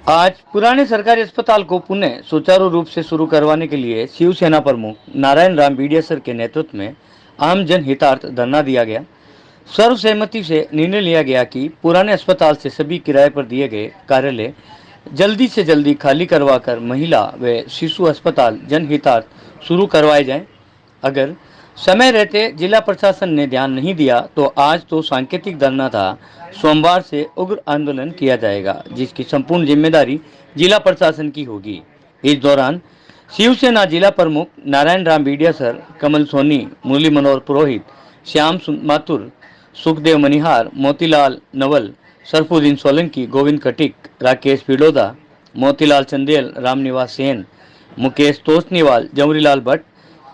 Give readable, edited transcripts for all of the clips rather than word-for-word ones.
आज पुराने सरकारी अस्पताल को पुनः सुचारू रूप से शुरू करवाने के लिए शिवसेना प्रमुख नारायण राम बीडियासर के नेतृत्व में आम जन हितार्थ धरना दिया गया। सर्वसहमति से निर्णय लिया गया कि पुराने अस्पताल से सभी किराए पर दिए गए कार्यालय जल्दी से जल्दी खाली करवाकर महिला व शिशु अस्पताल जनहितार्थ शुरू करवाए जाएं। अगर समय रहते जिला प्रशासन ने ध्यान नहीं दिया तो आज तो सांकेतिक धरना था, सोमवार से उग्र आंदोलन किया जाएगा, जिसकी संपूर्ण जिम्मेदारी जिला प्रशासन की होगी। इस दौरान शिवसेना जिला प्रमुख नारायण राम बीडियासर, कमल सोनी, मुरली मनोहर पुरोहित, श्याम माथुर, सुखदेव मनिहार, मोतीलाल नवल, सरफुद्दीन सोलंकी, गोविंद कटिक, राकेश पिडोदा, मोतीलाल चंदेल, रामनिवास सेन, मुकेश तोसनीवाल, जमरीलाल भट्ट,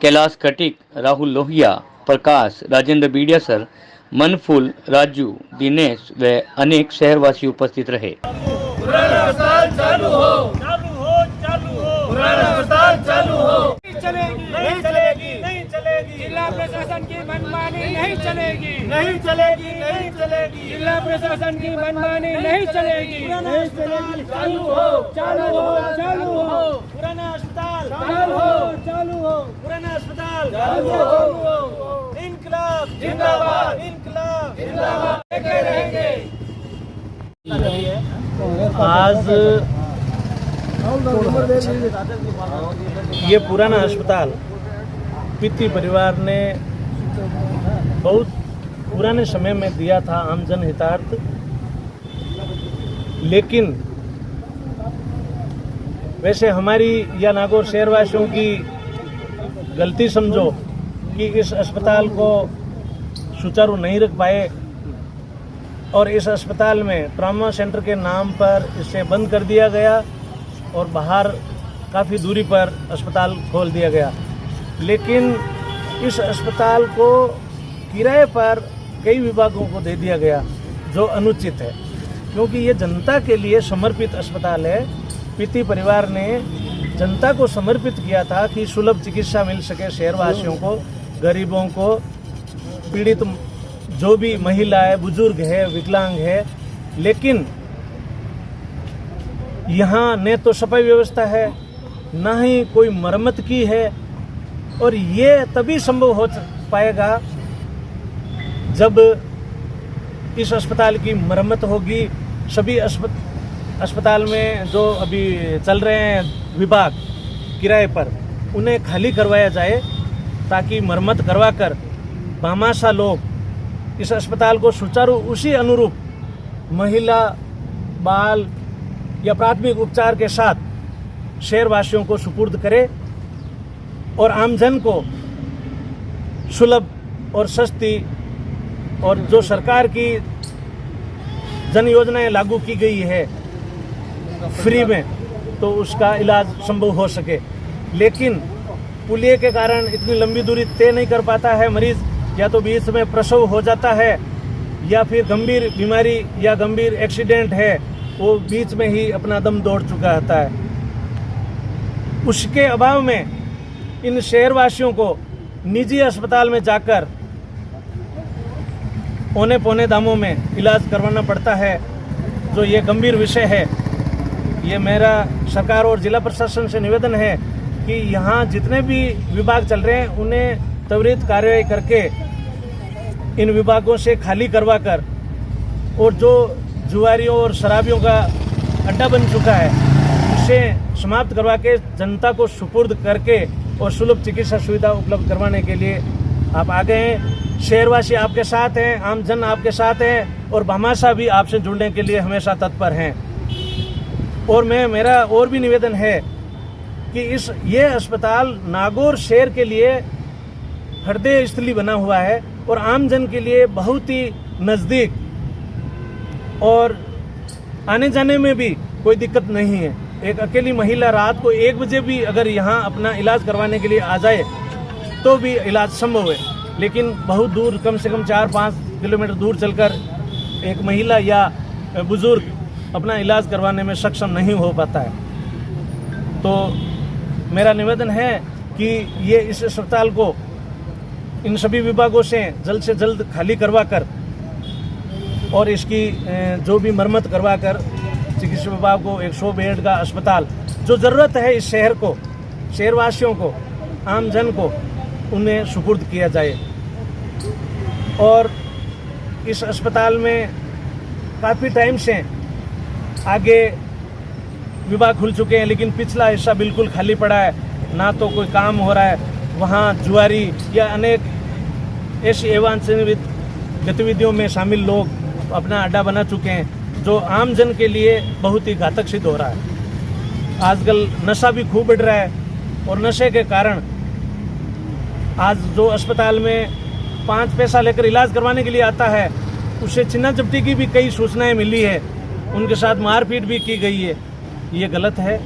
कैलाश कटिक, राहुल लोहिया, प्रकाश, राजेंद्र बीडियासर, मनफुल, राजू, दिनेश व अनेक शहरवासी उपस्थित रहे। पुराना अस्पताल चालू हो, चालू हो, चालू हो। पुराना अस्पताल चालू हो। नहीं चलेगी, नहीं चलेगी, नहीं चलेगी। जिला प्रशासन की मनमानी नहीं चलेगी, नहीं चलेगी, नहीं चलेगी। जिला प्रशासन की मनमानी नहीं चलेगी, नहीं चलेगी। चालू हो, चालू हो, चालू हो। पुराना अस्पताल चालू हो, चालू हो। पुराना अस्पताल चालू हो। इनकलाब जिंदाबाद, इनकलाब जिंदाबाद। लेके रहेंगे। आज ये पुराना अस्पताल पित्ती परिवार ने बहुत पुराने समय में दिया था आम जन हितार्थ, लेकिन वैसे हमारी या नागौर शहरवासियों की गलती समझो कि इस अस्पताल को सुचारू नहीं रख पाए और इस अस्पताल में ट्रॉमा सेंटर के नाम पर इसे बंद कर दिया गया और बाहर काफ़ी दूरी पर अस्पताल खोल दिया गया। लेकिन इस अस्पताल को किराए पर कई विभागों को दे दिया गया, जो अनुचित है, क्योंकि ये जनता के लिए समर्पित अस्पताल है। पित्ती परिवार ने जनता को समर्पित किया था कि सुलभ चिकित्सा मिल सके शहरवासियों को, गरीबों को, पीड़ित जो भी महिला है, बुजुर्ग है, विकलांग है। लेकिन यहाँ न तो सफाई व्यवस्था है, न ही कोई मरम्मत की है, और ये तभी संभव हो पाएगा जब इस अस्पताल की मरम्मत होगी। सभी अस्पताल में जो अभी चल रहे हैं विभाग किराए पर, उन्हें खाली करवाया जाए ताकि मरम्मत करवाकर भामाशाह लोग इस अस्पताल को सुचारू उसी अनुरूप महिला, बाल या प्राथमिक उपचार के साथ शहरवासियों को सुपुर्द करे और आमजन को सुलभ और सस्ती और जो सरकार की जन योजनाएं लागू की गई है फ्री में, तो उसका इलाज संभव हो सके। लेकिन पुलिये के कारण इतनी लंबी दूरी तय नहीं कर पाता है मरीज, या तो बीच में प्रसव हो जाता है या फिर गंभीर बीमारी या गंभीर एक्सीडेंट है, वो बीच में ही अपना दम तोड़ चुका होता है। उसके अभाव में इन शहरवासियों को निजी अस्पताल में जाकर औने पौने दामों में इलाज करवाना पड़ता है, जो ये गंभीर विषय है। ये मेरा सरकार और जिला प्रशासन से निवेदन है कि यहाँ जितने भी विभाग चल रहे हैं उन्हें त्वरित कार्रवाई करके इन विभागों से खाली करवाकर, और जो जुआरियों और शराबियों का अड्डा बन चुका है उसे समाप्त करवा के जनता को सुपुर्द करके और सुलभ चिकित्सा सुविधा उपलब्ध करवाने के लिए आप आगे हैं। शहरवासी आपके साथ हैं, आम जन आपके साथ हैं, और भामाशाह भी आपसे जुड़ने के लिए हमेशा तत्पर हैं। और मेरा और भी निवेदन है कि ये अस्पताल नागौर शहर के लिए हृदय स्थली बना हुआ है और आम जन के लिए बहुत ही नज़दीक, और आने जाने में भी कोई दिक्कत नहीं है। एक अकेली महिला रात को 1 बजे भी अगर यहाँ अपना इलाज करवाने के लिए आ जाए तो भी इलाज संभव है। लेकिन बहुत दूर, कम से कम 4-5 किलोमीटर दूर चलकर एक महिला या बुजुर्ग अपना इलाज करवाने में सक्षम नहीं हो पाता है। तो मेरा निवेदन है कि ये इस अस्पताल को इन सभी विभागों से जल्द खाली करवा कर और इसकी जो भी मरम्मत करवा कर चिकित्सा विभाग को 100 बेड का अस्पताल जो ज़रूरत है इस शहर को, शहरवासियों को, आम जन को, उन्हें सुपुर्द किया जाए। और इस अस्पताल में काफ़ी टाइम से आगे विभाग खुल चुके हैं, लेकिन पिछला हिस्सा बिल्कुल खाली पड़ा है, ना तो कोई काम हो रहा है। वहाँ जुआरी या अनेक ऐसी अवांछनीय गतिविधियों में शामिल लोग अपना अड्डा बना चुके हैं, जो आम जन के लिए बहुत ही घातक सिद्ध हो रहा है। आजकल नशा भी खूब बढ़ रहा है, और नशे के कारण आज जो अस्पताल में 5 पैसा लेकर इलाज करवाने के लिए आता है, उसे छिन्ना झपटी की भी कई सूचनाएं मिली है, उनके साथ मारपीट भी की गई है। ये गलत है।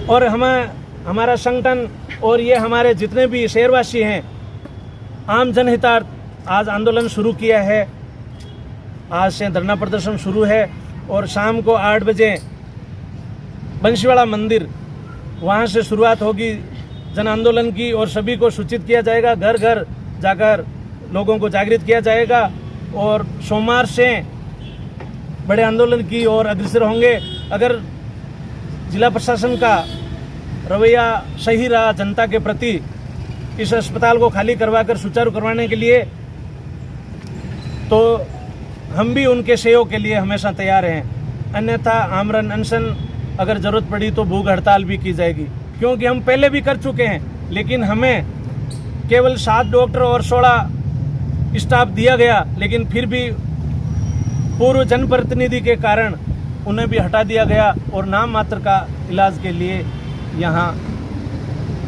और हमारा संगठन और ये हमारे जितने भी शहरवासी हैं, आम जनहितार्थ आज आंदोलन शुरू किया है। आज से धरना प्रदर्शन शुरू है, और शाम को 8 बजे बंशीवाड़ा मंदिर, वहाँ से शुरुआत होगी जन आंदोलन की, और सभी को सूचित किया जाएगा। घर घर जाकर लोगों को जागृत किया जाएगा, और सोमवार से बड़े आंदोलन की ओर अग्रसर होंगे। अगर जिला प्रशासन का रवैया सही रहा जनता के प्रति, इस अस्पताल को खाली करवाकर सुचारू करवाने के लिए, तो हम भी उनके सहयोग के लिए हमेशा तैयार हैं। अन्यथा आमरण अनशन, अगर ज़रूरत पड़ी तो भूख हड़ताल भी की जाएगी, क्योंकि हम पहले भी कर चुके हैं। लेकिन हमें केवल 7 डॉक्टर और 16 स्टाफ दिया गया, लेकिन फिर भी पूर्व जनप्रतिनिधि के कारण उन्हें भी हटा दिया गया, और नाम मात्र का इलाज के लिए यहाँ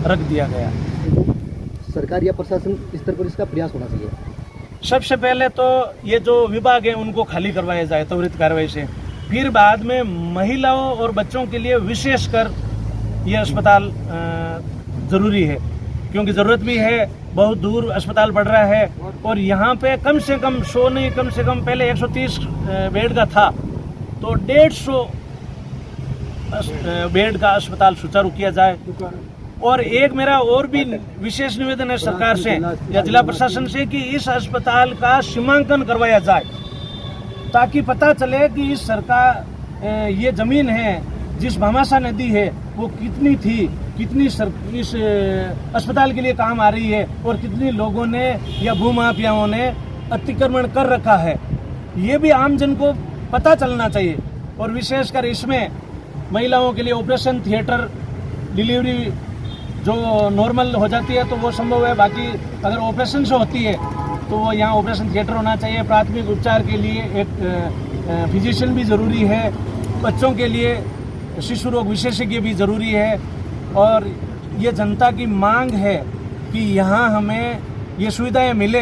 रख दिया गया। सरकार या प्रशासन स्तर पर इसका प्रयास होना चाहिए। सबसे पहले तो ये जो विभाग है उनको खाली करवाया जाए त्वरित कार्रवाई से, फिर बाद में महिलाओं और बच्चों के लिए विशेषकर ये अस्पताल ज़रूरी है, क्योंकि ज़रूरत भी है। बहुत दूर अस्पताल पड़ रहा है, और यहाँ पे कम से कम 100 नहीं, कम से कम पहले 130 बेड का था, तो 150 बेड का अस्पताल सुचारू किया जाए। और एक मेरा और भी विशेष निवेदन है सरकार से या जिला प्रशासन से, कि इस अस्पताल का सीमांकन करवाया जाए, ताकि पता चले कि इस सरकार ये ज़मीन है, जिस भामाशाह नदी है, वो कितनी थी, कितनी इस अस्पताल के लिए काम आ रही है, और कितने लोगों ने या भूमाफियाओं ने अतिक्रमण कर रखा है। ये भी आम जन को पता चलना चाहिए। और विशेषकर इसमें महिलाओं के लिए ऑपरेशन थिएटर, डिलीवरी जो नॉर्मल हो जाती है तो वो संभव है, बाकी अगर ऑपरेशन से होती है तो वो यहाँ ऑपरेशन थिएटर होना चाहिए। प्राथमिक उपचार के लिए एक फिजिशियन भी ज़रूरी है, बच्चों के लिए शिशु रोग विशेषज्ञ भी ज़रूरी है। और ये जनता की मांग है कि यहाँ हमें ये सुविधाएं मिले,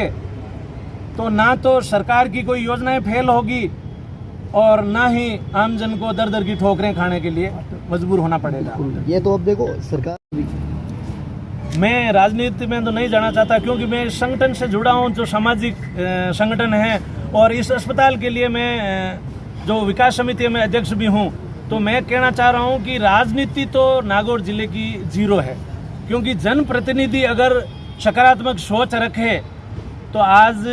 तो ना तो सरकार की कोई योजनाएं फेल होगी, और ना ही आम जन को दर दर की ठोकरें खाने के लिए मजबूर होना पड़ेगा। ये तो अब देखो सरकार, मैं राजनीति में तो नहीं जाना चाहता, क्योंकि मैं इस संगठन से जुड़ा हूँ जो सामाजिक संगठन है, और इस अस्पताल के लिए मैं जो विकास समिति में अध्यक्ष भी हूँ। तो मैं कहना चाह रहा हूँ कि राजनीति तो नागौर जिले की जीरो है, क्योंकि जनप्रतिनिधि अगर सकारात्मक सोच रखे तो आज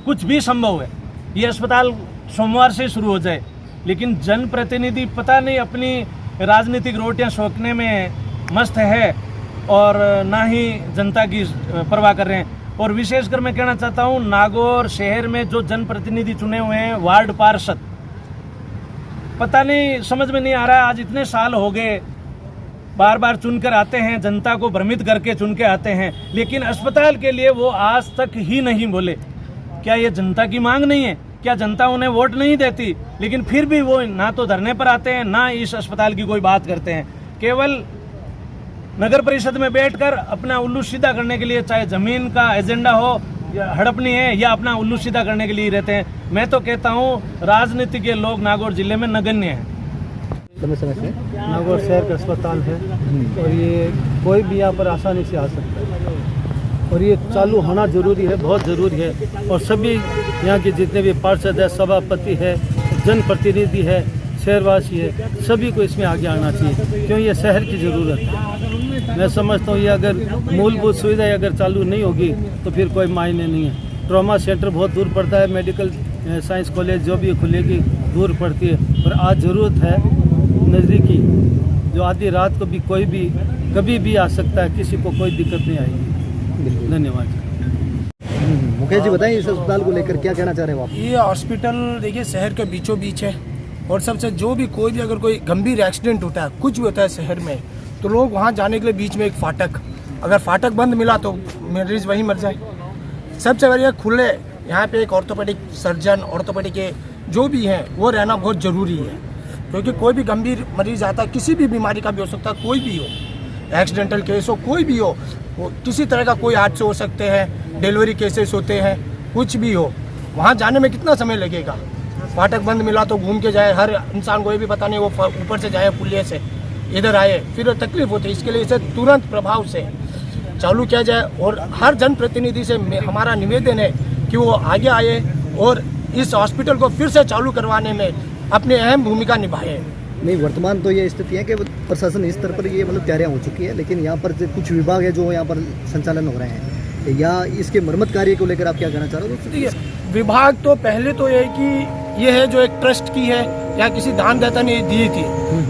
कुछ भी संभव है। ये अस्पताल सोमवार से शुरू हो जाए, लेकिन जनप्रतिनिधि पता नहीं अपनी राजनीतिक रोटियां सेकने में मस्त है, और ना ही जनता की परवाह कर रहे हैं। और विशेषकर मैं कहना चाहता हूँ, नागौर शहर में जो जनप्रतिनिधि चुने हुए हैं, वार्ड पार्षद, पता नहीं, समझ में नहीं आ रहा है। आज इतने साल हो गए, बार बार चुनकर आते हैं, जनता को भ्रमित करके चुन के आते हैं, लेकिन अस्पताल के लिए वो आज तक ही नहीं बोले। क्या ये जनता की मांग नहीं है? क्या जनता उन्हें वोट नहीं देती? लेकिन फिर भी वो ना तो धरने पर आते हैं, ना इस अस्पताल की कोई बात करते हैं। केवल नगर परिषद में बैठकर अपना उल्लू सीधा करने के लिए, चाहे जमीन का एजेंडा हो या हड़पनी है, या अपना उल्लू सीधा करने के लिए रहते हैं। मैं तो कहता हूँ राजनीति के लोग नागौर जिले में नगण्य हैं। नागौर शहर का अस्पताल है, और ये कोई भी यहाँ पर आसानी से आ सकता है, और ये चालू होना जरूरी है, बहुत ज़रूरी है। और सभी यहाँ के जितने भी पार्षद है, सभापति है, जनप्रतिनिधि है, शहरवासी है, सभी को इसमें आगे आना चाहिए, क्योंकि ये शहर की ज़रूरत है। मैं समझता हूँ ये अगर मूलभूत सुविधाएं अगर चालू नहीं होगी तो फिर कोई मायने नहीं है। ट्रॉमा सेंटर बहुत दूर पड़ता है, मेडिकल साइंस कॉलेज जो भी खुलेगी दूर पड़ती है। और आज ज़रूरत है नज़दीकी, जो आधी रात को भी कोई भी कभी भी आ सकता है, किसी को कोई दिक्कत नहीं आएगी। धन्यवाद। मुकेश जी बताएं, इस अस्पताल को लेकर क्या कहना चाह रहे हो आप? ये हॉस्पिटल देखिए शहर के बीचों बीच है, और सबसे जो भी कोई भी अगर कोई गंभीर एक्सीडेंट होता है, कुछ भी होता है शहर में, तो लोग वहाँ जाने के लिए बीच में एक फाटक, अगर फाटक बंद मिला तो मरीज वहीं मर जाए। सबसे बढ़िया खुले यहाँ पे एक ऑर्थोपेडिक सर्जन, ऑर्थोपेडिक के जो भी हैं वो रहना बहुत ज़रूरी है, क्योंकि कोई भी गंभीर मरीज आता है, किसी भी बीमारी का भी हो सकता है, कोई भी हो, एक्सीडेंटल केस हो, कोई भी हो, वो किसी तरह का कोई हादसे हो सकते हैं, डिलीवरी केसेस होते हैं, कुछ भी हो, वहाँ जाने में कितना समय लगेगा? फाटक बंद मिला तो घूम के जाए, हर इंसान को ये भी पता नहीं वो ऊपर से जाए पुलिया से इधर आए, फिर तकलीफ होती है। इसके लिए इसे तुरंत प्रभाव से चालू किया जाए, और हर जनप्रतिनिधि से हमारा निवेदन है कि वो आगे आए और इस हॉस्पिटल को फिर से चालू करवाने में अपनी अहम भूमिका निभाए। नहीं, वर्तमान तो ये स्थिति है कि प्रशासन स्तर पर ये मतलब तैयारियां हो चुकी है, लेकिन यहाँ पर जो कुछ विभाग है जो यहाँ पर संचालन हो रहे हैं, या इसके मरम्मत कार्य को लेकर आप क्या कहना चाह रहे हो? देखिए, विभाग तो पहले तो ये कि ये है जो एक ट्रस्ट की है या किसी दानदाता ने दी थी,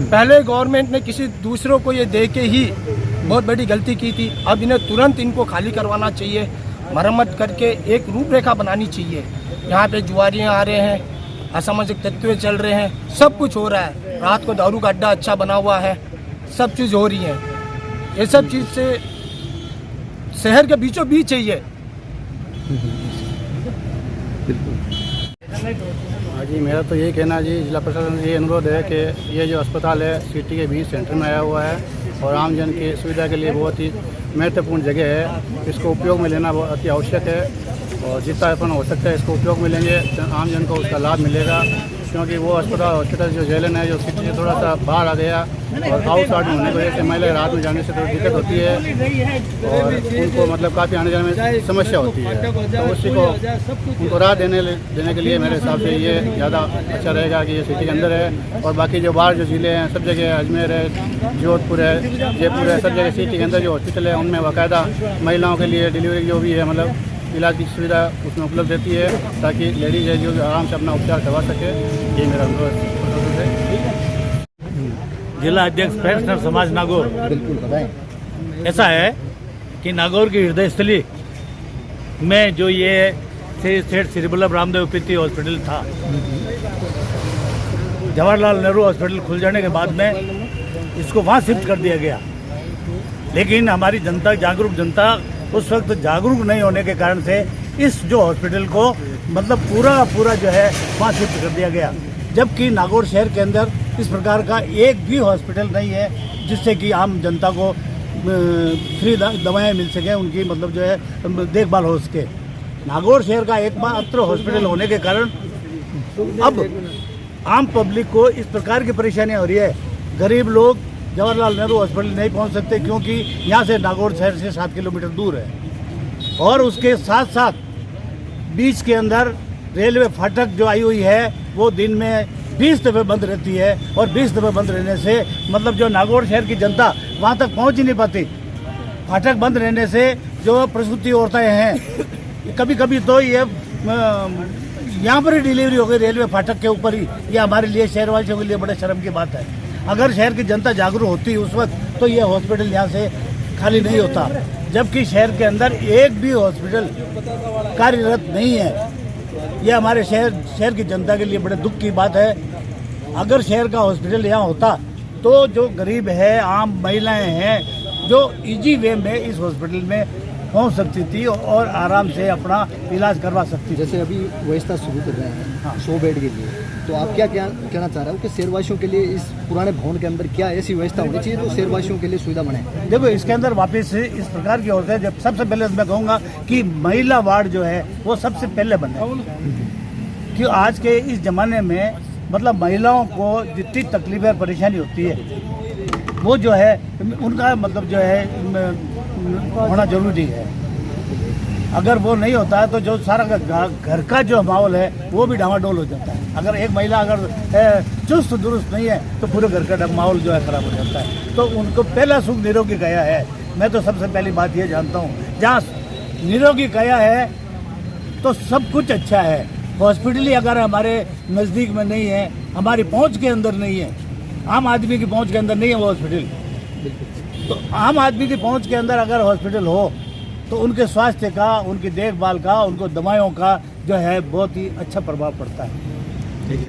पहले गवर्नमेंट ने किसी दूसरों को ये दे के ही बहुत बड़ी गलती की थी। अब इन्हें तुरंत इनको खाली करवाना चाहिए, मरम्मत करके एक रूपरेखा बनानी चाहिए। यहाँ पे जुआरियाँ आ रहे हैं, असामाजिक तत्व चल रहे हैं, सब कुछ हो रहा है, रात को दारू का अड्डा अच्छा बना हुआ है, सब चीज़ हो रही है। ये सब चीज़ से शहर के बीचों बीच चाहिए। हाँ जी, मेरा तो यही कहना है जी, जिला प्रशासन से ये अनुरोध है कि ये जो अस्पताल है सिटी के बीच सेंटर में आया हुआ है और आम जन की सुविधा के लिए बहुत ही महत्वपूर्ण जगह है, इसको उपयोग में लेना बहुत अति आवश्यक है, और जितना अपन हो सकता है इसको उपयोग में लेंगे, आम जन को उसका लाभ मिलेगा। क्योंकि वो अस्पताल हॉस्पिटल जो जेलन है, जो सिटी से थोड़ा सा बाहर आ गया और आउटसाइड होने की वजह से महिला रात में जाने से थोड़ी दिक्कत होती है और उनको मतलब काफ़ी आने जाने में समस्या होती है, तो उसी को उनको राह देने के लिए मेरे हिसाब से ये ज़्यादा अच्छा रहेगा कि ये सिटी के अंदर है। और बाकी जो बाहर जो ज़िले हैं सब जगह, अजमेर है, जोधपुर है, जयपुर है, सब जगह सिटी के अंदर जो हॉस्पिटल है उनमें बाकायदा महिलाओं के लिए डिलीवरी जो भी है मतलब इलाज की सुविधा उसमें उपलब्ध रहती है, ताकि लेडीज है जो आराम से अपना उपचार करवा सके। ये मेरा अनुरोध है। जिला अध्यक्ष पेंशनर समाज नागौर। बिल्कुल बताएं। ऐसा है कि नागौर की हृदय स्थली में जो ये सेठ श्री वल्लभ रामदेव पीती हॉस्पिटल था, जवाहरलाल नेहरू हॉस्पिटल खुल जाने के बाद में इसको वहाँ शिफ्ट कर दिया गया, लेकिन हमारी जनता, जागरूक जनता उस वक्त जागरूक नहीं होने के कारण से इस जो हॉस्पिटल को मतलब पूरा जो है वहाँ शिफ्ट कर दिया गया, जबकि नागौर शहर के अंदर इस प्रकार का एक भी हॉस्पिटल नहीं है जिससे कि आम जनता को फ्री दवाएं मिल सकें, उनकी मतलब जो है देखभाल हो सके। नागौर शहर का एकमात्र हॉस्पिटल होने के कारण अब आम पब्लिक को इस प्रकार की परेशानियाँ हो रही है। गरीब लोग जवाहरलाल नेहरू हॉस्पिटल नहीं पहुंच सकते क्योंकि यहाँ से नागौर शहर से 7 किलोमीटर दूर है, और उसके साथ साथ बीच के अंदर रेलवे फाटक जो आई हुई है वो दिन में 20 दफ़े बंद रहती है, और 20 दफ़े बंद रहने से मतलब जो नागौर शहर की जनता वहाँ तक पहुँच ही नहीं पाती। फाटक बंद रहने से जो प्रसूति औरतें हैं, कभी कभी तो ये यहाँ पर ही डिलीवरी हो गई रेलवे फाटक के ऊपर ही। ये हमारे लिए शहरवासियों के लिए बड़े शर्म की बात है। अगर शहर की जनता जागरूक होती उस वक्त तो ये हॉस्पिटल यहाँ से खाली नहीं होता, जबकि शहर के अंदर एक भी हॉस्पिटल कार्यरत नहीं है। ये हमारे शहर की जनता के लिए बड़े दुख की बात है। अगर शहर का हॉस्पिटल यहाँ होता तो जो गरीब है, आम महिलाएं हैं, जो इजी वे में इस हॉस्पिटल में पहुँच सकती थी और आराम से अपना इलाज करवा सकती थी। जैसे अभी व्यवस्था शुरू कर रहे हैं हाँ। 100 बेड के लिए, तो आप क्या कहना चाह रहे हो कि शहरवासियों के लिए इस पुराने भवन के अंदर क्या ऐसी व्यवस्था होनी चाहिए जो शहरवासियों के लिए सुविधा बने? देखो, इसके अंदर वापस इस प्रकार की होता है, जब सबसे पहले मैं कहूँगा कि महिला वार्ड जो है वो सबसे पहले बने, कि आज के इस ज़माने में मतलब महिलाओं को जितनी तकलीफें परेशानी होती है वो जो है उनका मतलब जो है होना जरूरी है। अगर वो नहीं होता है तो जो सारा घर का जो माहौल है वो भी डामाडोल हो जाता है। अगर एक महिला अगर चुस्त दुरुस्त नहीं है तो पूरे घर का माहौल जो है खराब हो जाता है। तो उनको पहला सुख निरोगी काया है। मैं तो सबसे पहली बात ये जानता हूँ, जहाँ निरोगी काया है तो सब कुछ अच्छा है। हॉस्पिटल ही अगर हमारे नज़दीक में नहीं है, हमारी पहुंच के अंदर नहीं है, आम आदमी की पहुंच के अंदर नहीं है वो हॉस्पिटल, तो आम आदमी की पहुंच के अंदर अगर हॉस्पिटल हो तो उनके स्वास्थ्य का, उनकी देखभाल का, उनको दवाइयों का जो है बहुत ही अच्छा प्रभाव पड़ता है।